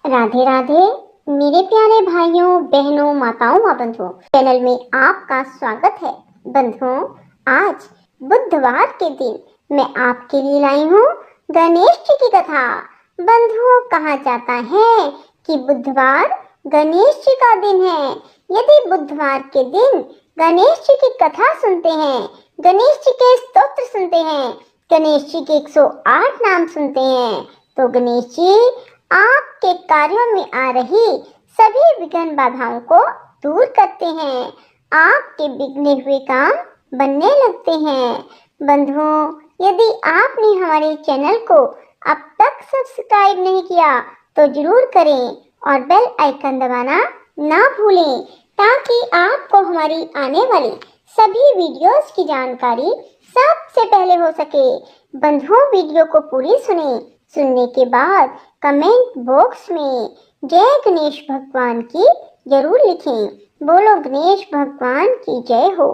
राधे राधे मेरे प्यारे भाइयों बहनों माताओं व बंधुओं, चैनल में आपका स्वागत है। बंधुओं, आज बुधवार के दिन मैं आपके लिए लाई हूँ गणेश जी की कथा। बंधुओं, कहा जाता है कि बुधवार गणेश जी का दिन है। यदि बुधवार के दिन गणेश जी की कथा सुनते हैं, गणेश जी के स्तोत्र सुनते हैं, गणेश जी के 108 नाम सुनते हैं, तो गणेश जी आपके कार्यों में आ रही सभी विघ्न बाधाओं को दूर करते हैं। आपके बिगड़े हुए काम बनने लगते हैं। बंधुओं, यदि आपने हमारे चैनल को अब तक सब्सक्राइब नहीं किया तो जरूर करें और बेल आइकन दबाना ना भूलें, ताकि आपको हमारी आने वाली सभी वीडियोस की जानकारी सबसे पहले हो सके। बंधुओं, वीडियो को पूरी सुनने के बाद कमेंट बॉक्स में जय गणेश भगवान की जरूर लिखें। बोलो गणेश भगवान की जय हो।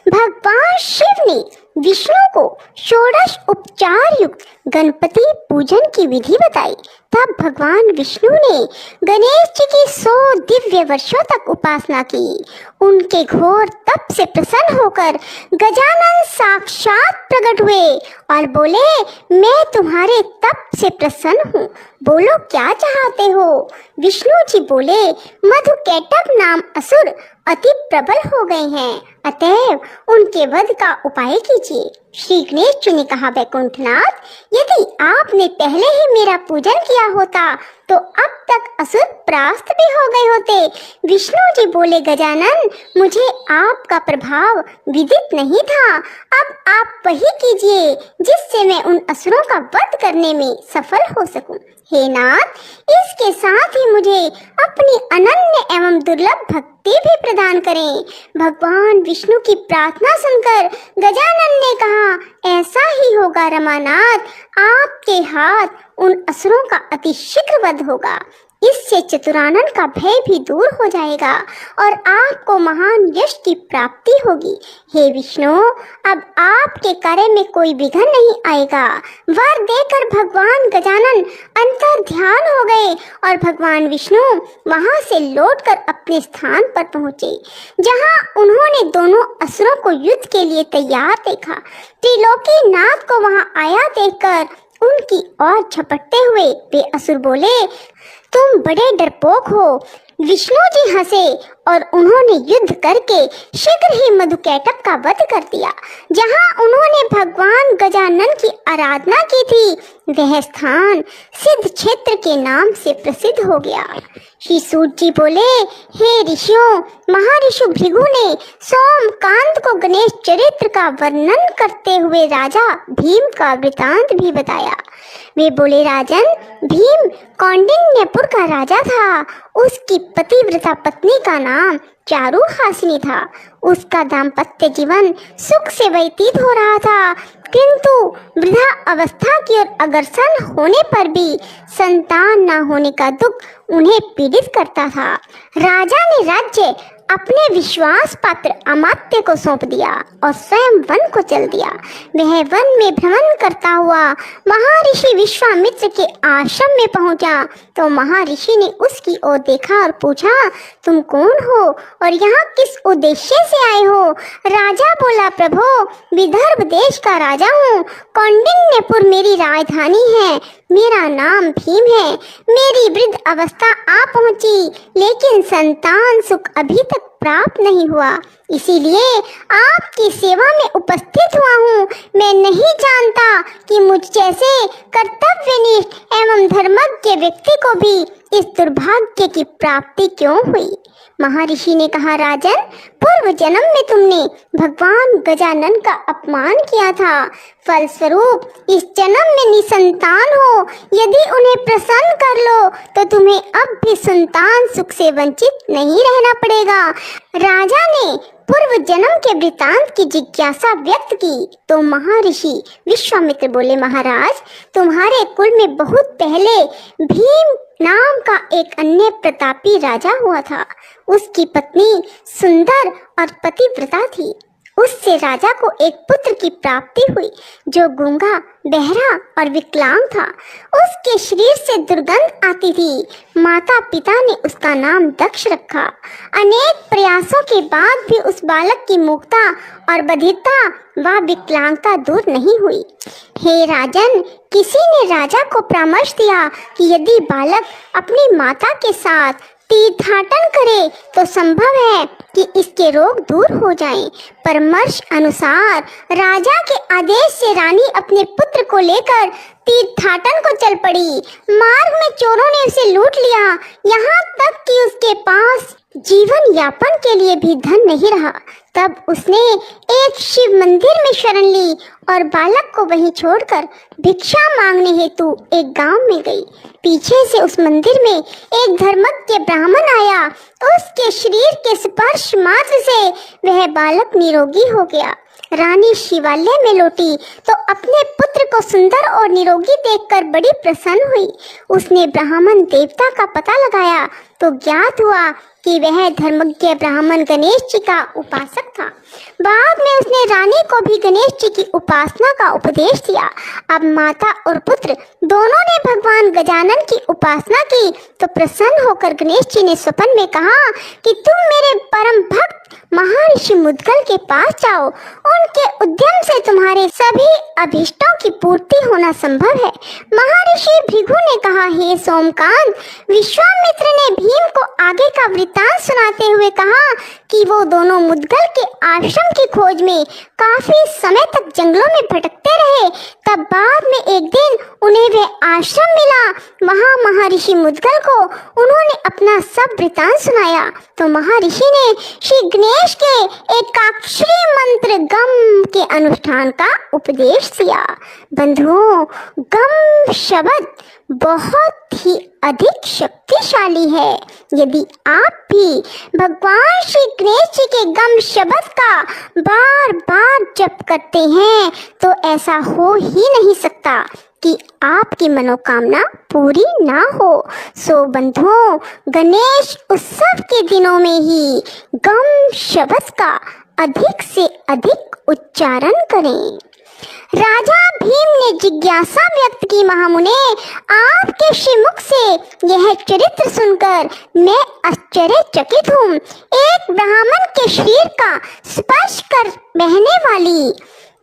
भगवान शिव ने विष्णु को षोडश उपचार युक्त गणपति पूजन की विधि बताई। तब भगवान विष्णु ने गणेश जी की 100 दिव्य वर्षों तक उपासना की। उनके घोर तप से प्रसन्न होकर गजानन साक्षात प्रकट हुए और बोले, मैं तुम्हारे तप से प्रसन्न हूँ, बोलो क्या चाहते हो। विष्णु जी बोले, मधुकैटभ नाम असुर अति प्रबल हो गए हैं, अतएव उनके वध का उपाय कीजिए। श्री गणेश जी ने कहा, वैकुंठनाथ, यदि आपने पहले ही मेरा पूजन किया होता तो अब तक असुर परास्त भी हो गए होते। विष्णु जी बोले, गजानन, मुझे आपका प्रभाव विदित नहीं था, अब आप वही कीजिए जिससे मैं उन असुरों का वध करने में सफल हो सकूं। हे नाथ, इसके साथ ही मुझे अपनी अनन्य एवं दुर्लभ भक्ति भी प्रदान करें। भगवान विष्णु की प्रार्थना सुनकर गजानन ने कहा, ऐसा ही होगा रमानाथ, आपके हाथ उन असुरों का अति शीघ्र वध होगा। इससे चतुरानन का भय भी दूर हो जाएगा और आपको महान यश की प्राप्ति होगी। हे विष्णु, अब आपके कार्य में कोई विघ्न नहीं आएगा। वर देकर भगवान गजानन अंतर ध्यान हो गए और भगवान विष्णु वहां से लौटकर अपने स्थान पर पहुंचे, जहां उन्होंने दोनों असुरों को युद्ध के लिए तैयार देखा। त्रिलोकी नाथ को वहां आया देखकर उनकी ओर झपटते हुए वे असुर बोले, तुम बड़े डरपोक हो। विष्णु जी हंसे और उन्होंने युद्ध करके शीघ्र ही मधुकैटभ का वध कर दिया। जहां उन्होंने भगवान गजानन की आराधना की थी, वह स्थान सिद्ध क्षेत्र के नाम से प्रसिद्ध हो गया। श्री सूत जी बोले, हे ऋषियों, महर्षि भृगु ने सोमकांत को गणेश चरित्र का वर्णन करते हुए राजा भीम का वृतांत भी बताया। वे बोले, राजन, भीम कौंडिन्यपुर का राजा था। उसकी पतिव्रता पत्नी का नाम चारुहासिनी था। उसका दाम्पत्य जीवन सुख से व्यतीत हो रहा था, किंतु वृद्धा अवस्था की ओर अग्रसर होने पर भी संतान न होने का दुख उन्हें पीड़ित करता था। राजा ने राज्य अपने विश्वास पात्र अमात्य को सौंप दिया और स्वयं वन को चल दिया। वह वन में भ्रमण करता हुआ महर्षि विश्वामित्र के आश्रम में पहुंचा तो महर्षि ने उसकी ओर देखा और पूछा, तुम कौन हो और यहाँ किस उद्देश्य से आए हो। राजा बोला, प्रभु, विदर्भ देश का राजा हूँ, कौंडिन्यपुर मेरी राजधानी है, मेरा नाम भीम है। मेरी वृद्ध अवस्था आ पहुंची, लेकिन संतान सुख अभी तक प्राप्त नहीं हुआ, इसीलिए आपकी सेवा में उपस्थित हुआ हूँ। मैं नहीं जानता कि मुझ जैसे कर्तव्यनिष्ठ एवं धर्मज्ञ व्यक्ति को भी इस दुर्भाग्य की प्राप्ति क्यों हुई। महर्षि ने कहा, राजन, पूर्व जन्म में तुमने भगवान गजानन का अपमान किया था, फलस्वरूप इस जन्म में निसंतान हो। यदि उन्हें प्रसन्न कर लो तो तुम्हें अब भी संतान सुख से वंचित नहीं रहना पड़ेगा। राजा ने पूर्व जन्म के वृतांत की जिज्ञासा व्यक्त की तो महर्षि विश्वामित्र बोले, महाराज, तुम्हारे कुल में बहुत पहले भीम नाम का एक अन्य प्रतापी राजा हुआ था। उसकी पत्नी सुंदर और पतिव्रता थी उससे राजा को एक पुत्र की प्राप्ति हुई जो गूंगा, बहरा और विकलांग था। उसके शरीर से दुर्गंध आती थी। माता पिता ने उसका नाम दक्ष रखा। अनेक प्रयासों के बाद भी उस बालक की मूकता और बधिरता व विकलांगता दूर नहीं हुई। हे राजन, किसी ने राजा को परामर्श दिया कि यदि बालक अपनी माता के साथ तीर्थाटन करे तो संभव है कि इसके रोग दूर हो जाएं। परामर्श अनुसार राजा के आदेश से रानी अपने पुत्र को लेकर तीर्थाटन को चल पड़ी। मार्ग में चोरों ने उसे लूट लिया, यहाँ तक कि उसके पास जीवन यापन के लिए भी धन नहीं रहा। तब उसने एक शिव मंदिर में शरण ली और बालक को वहीं छोड़कर भिक्षा मांगने हेतु एक गांव में गई। पीछे से उस मंदिर में एक धर्मज्ञ ब्राह्मण आया। उसके शरीर के स्पर्श मात्र से वह बालक निरोगी हो गया। रानी शिवालय में लौटी तो अपने पुत्र को सुंदर और निरोगी देखकर बड़ी प्रसन्न हुई। उसने ब्राह्मण देवता का पता लगाया तो ज्ञात हुआ कि वह धर्मज्ञ ब्राह्मण गणेश जी का उपासक था। बाद में उसने रानी को भी गणेश जी की उपासना का उपदेश दिया। अब माता और पुत्र दोनों ने भगवान गजानन की उपासना की तो प्रसन्न होकर गणेश जी ने स्वप्न में कहा कि तुम मेरे परम भक्त महर्षि मुद्गल के पास जाओ। उनके उद्यम से तुम्हारे सभी अभीष्टों की पूर्ति होना संभव है। महर्षि भृगु ने कहा, हे सोमकांत, विश्वामित्र ने भीम को आगे का वृत्तांत सुनाते हुए कहा कि वो दोनों मुद्गल के आश्रम की खोज में काफी समय तक जंगलों में भटकते रहे। तब बाद में एक दिन उन्हें वह आश्रम मिला। वहाँ महर्षि मुद्गल को उन्होंने अपना सब वृत्तांत सुनाया तो महर्षि ने श्री गणेश के एकाक्षरी मंत्र गम के अनुष्ठान का उपदेश दिया। बंधुओं, गम शब्द बहुत ही अधिक शक्तिशाली है। यदि आप भी भगवान श्री गणेश जी के गम शब्द का बार बार जप करते हैं तो ऐसा हो ही नहीं सकता कि आपकी मनोकामना पूरी ना हो। सो बंधुओं, गणेश उत्सव के दिनों में ही गम शब्द का अधिक से अधिक उच्चारण करें। राजा भीम ने जिज्ञासा व्यक्त की, महामुने, आपके श्रीमुख से यह चरित्र सुनकर मैं आश्चर्यचकित हूँ। एक ब्राह्मण के शरीर का स्पर्श कर बहने वाली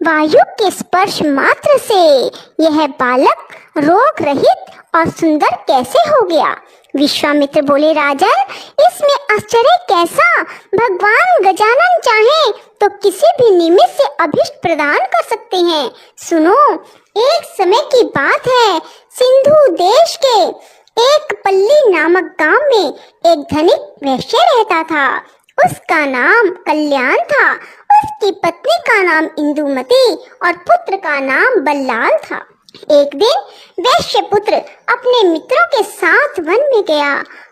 वायु के स्पर्श मात्र से यह बालक रोग रहित और सुंदर कैसे हो गया? विश्वामित्र बोले, राजन, इसमें आश्चर्य कैसा? भगवान गजानन चाहे तो किसी भी निमित्त से अभीष्ट प्रदान कर सकते हैं। सुनो, एक समय की बात है, सिंधु देश के एक पल्ली नामक गांव में एक धनिक वैश्य रहता था। उसका नाम कल्याण था। उसकी पत्नी का नाम इंदुमती और पुत्र का नाम बल्लाल था। एक दिन वैश्य पुत्र अपने मित्रों के साथ वन में गया।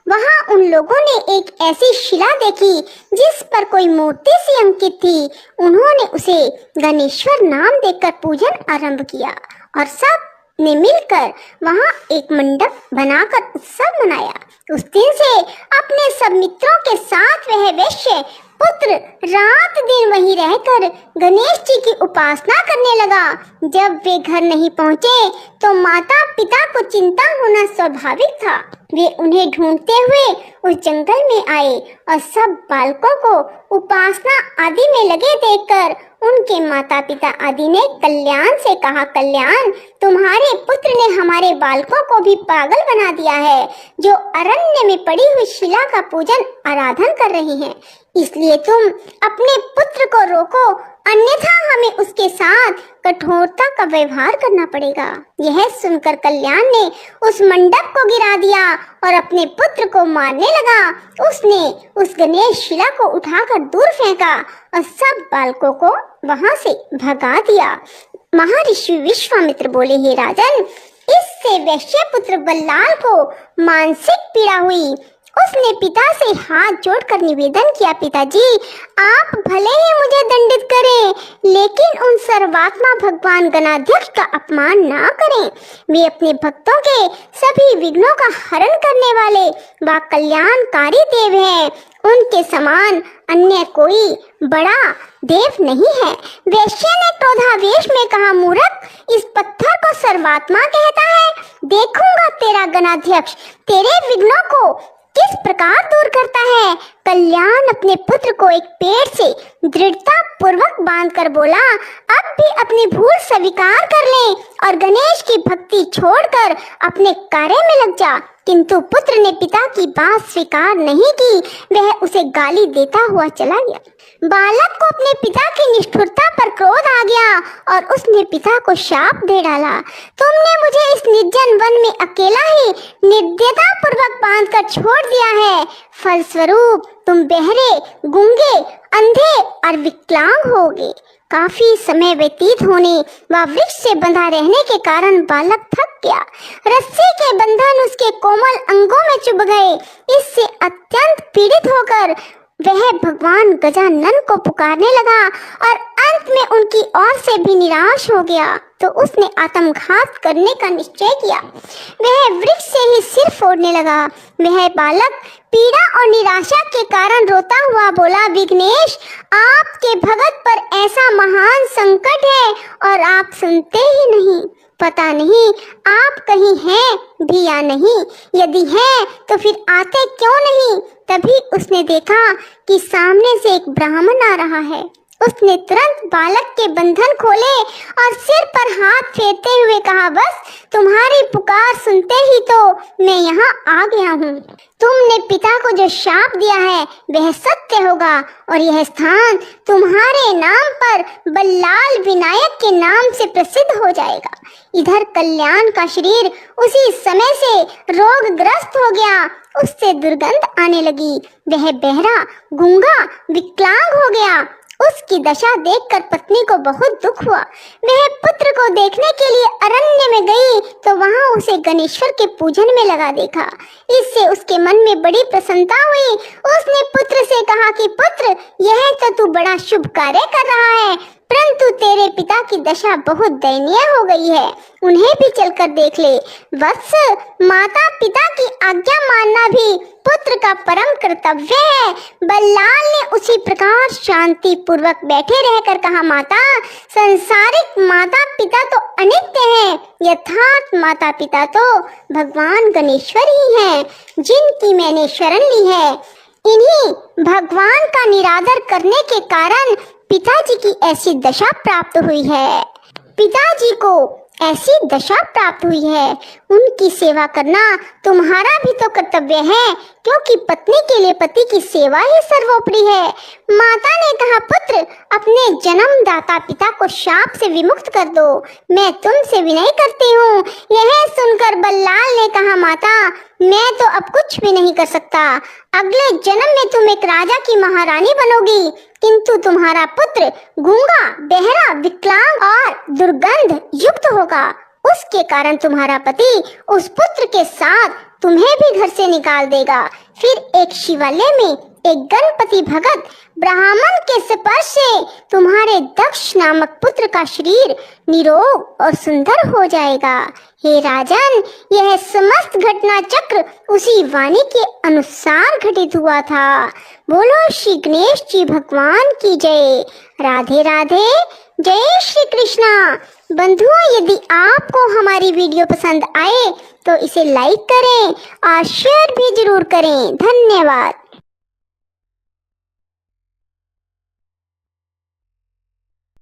वहां उन लोगों ने एक ऐसी शिला देखी जिस पर कोई मूर्ति सी अंकित थी। उन्होंने उसे गणेश्वर नाम देकर पूजन आरंभ किया और सब ने मिलकर वहां एक मंडप बनाकर उत्सव मनाया। उस दिन से अपने सब मित्रों के साथ वह वैश्य पुत्र रात दिन वहीं रहकर गणेश जी की उपासना करने लगा। जब वे घर नहीं पहुँचे तो माता पिता को चिंता होना स्वाभाविक था। वे उन्हें ढूंढते हुए उस जंगल में आए और सब बालकों को उपासना आदि में लगे देखकर उनके माता पिता आदि ने कल्याण से कहा, कल्याण, तुम्हारे पुत्र ने हमारे बालकों को भी पागल बना दिया है, जो अरण्य में पड़ी हुई शिला का पूजन आराधन कर रहे हैं। इसलिए तुम अपने पुत्र को रोको, अन्यथा हमें उसके साथ कठोरता का व्यवहार करना पड़ेगा। यह सुनकर कल्याण ने उस मंडप को गिरा दिया और अपने पुत्र को मारने लगा। उसने उस गणेश शिला को उठाकर दूर फेंका और सब बालकों को वहां से भगा दिया। महर्षि विश्वामित्र बोले, हे राजन, इससे वैश्य पुत्र बल्लाल को मानसिक पीड़ा हुई। उसने पिता से हाथ जोड़कर निवेदन किया, पिताजी, आप भले ही मुझे दंडित करें, लेकिन उन सर्वात्मा भगवान गणाध्यक्ष का अपमान ना करें। वे अपने भक्तों के सभी विघ्नों का हरण करने वाले व कल्याणकारी देव हैं। उनके समान अन्य कोई बड़ा देव नहीं है। वैश्य ने क्रोधावेश में कहा, मूर्ख, इस पत्थर को सर्वात्मा कहता है। देखूंगा तेरा गणाध्यक्ष तेरे विघ्नों को किस प्रकार दूर करता है। कल्याण अपने पुत्र को एक पेड़ से दृढ़ता पूर्वक बांधकर बोला, अब भी अपनी भूल स्वीकार कर ले और गणेश की भक्ति छोड़कर अपने कार्य में लग जा। किंतु पुत्र ने पिता की बात स्वीकार नहीं की, वह उसे गाली देता हुआ चला गया। बालक को अपने पिता की निष्ठुरता पर क्रोध आ गया और उसने पिता को शाप दे डाला, तुमने मुझे इस निर्जन वन में अकेला ही निर्दयता पूर्वक बांधकर छोड़ दिया है। फलस्वरूप तुम बहरे, गूंगे, अंधे और विकलांग होगे। काफी समय व्यतीत होने व वृक्ष से बंधा रहने के कारण बालक थक गया। रस्सी के बंधन उसके कोमल अंगों में चुभ गए। इससे अत्यंत पीड़ित होकर वह भगवान गजानन को पुकारने लगा और अंत में उनकी ओर से भी निराश हो गया तो उसने आत्मघात करने का निश्चय किया। वह वृक्ष से ही सिर फोड़ने लगा। वह बालक पीड़ा और निराशा के कारण रोता हुआ बोला, विघ्नेश, आपके भगत पर ऐसा महान संकट है और आप सुनते ही नहीं। पता नहीं आप कहीं हैं भी या नहीं, यदि हैं तो फिर आते क्यों नहीं। तभी उसने देखा कि सामने से एक ब्राह्मण आ रहा है। उसने तुरंत बालक के बंधन खोले और सिर पर हाथ फेरते हुए कहा, बस तुम्हारी पुकार सुनते ही तो मैं यहाँ आ गया हूँ। तुमने पिता को जो शाप दिया है वह सत्य होगा और यह स्थान तुम्हारे नाम पर बल्लाल विनायक के नाम से प्रसिद्ध हो जाएगा। इधर कल्याण का शरीर उसी समय से रोगग्रस्त हो गया। उससे दुर्गंध आने लगी। वह बहरा, गूंगा, विकलांग हो गया। उसकी दशा देखकर पत्नी को बहुत दुख हुआ। वह पुत्र को देखने के लिए अरण्य में गई तो वहां उसे गणेश्वर के पूजन में लगा देखा। इससे उसके मन में बड़ी प्रसन्नता हुई। उसने पुत्र से कहा कि पुत्र, यह तो तू बड़ा शुभ कार्य कर रहा है, परंतु तेरे पिता की दशा बहुत दयनीय हो गई है, उन्हें भी चलकर देख ले। वत्स, माता पिता की आज्ञा मानना भी पुत्र का परम कर्तव्य है। बल्लाल ने उसी प्रकार शांति पूर्वक बैठे रहकर कहा, माता, संसारिक माता पिता तो अनित्य हैं, यथार्थ माता पिता तो भगवान गणेश्वर ही हैं, जिनकी मैंने शरण ली है। इन्हीं भगवान का निरादर करने के कारण पिताजी की ऐसी दशा प्राप्त हुई है। पिताजी को ऐसी दशा प्राप्त हुई है। उनकी सेवा करना तुम्हारा भी तो कर्तव्य है, क्योंकि पत्नी के लिए पति की सेवा ही सर्वोपरि है। माता ने कहा, पुत्र, अपने जन्मदाता पिता को शाप से विमुक्त कर दो, मैं तुमसे विनय करती हूँ। यह सुनकर बल्लाल ने कहा, माता, मैं तो अब कुछ भी नहीं कर सकता। अगले जन्म में तुम एक राजा की महारानी बनोगी, किंतु तुम्हारा पुत्र गूंगा, बहरा, विकलांग और दुर्गंध युक्त होगा। उसके कारण तुम्हारा पति उस पुत्र के साथ तुम्हें भी घर से निकाल देगा। फिर एक शिवालय में एक गणपति भगत ब्राह्मण के स्पर्श से तुम्हारे दक्ष नामक पुत्र का शरीर निरोग और सुंदर हो जाएगा। हे राजन, यह समस्त घटना चक्र उसी वाणी के अनुसार घटित हुआ था। बोलो श्री गणेश जी भगवान की जय। राधे राधे, जय श्री कृष्णा। बंधुओं, यदि आपको हमारी वीडियो पसंद आए तो इसे लाइक करें और शेयर भी जरूर करें। धन्यवाद।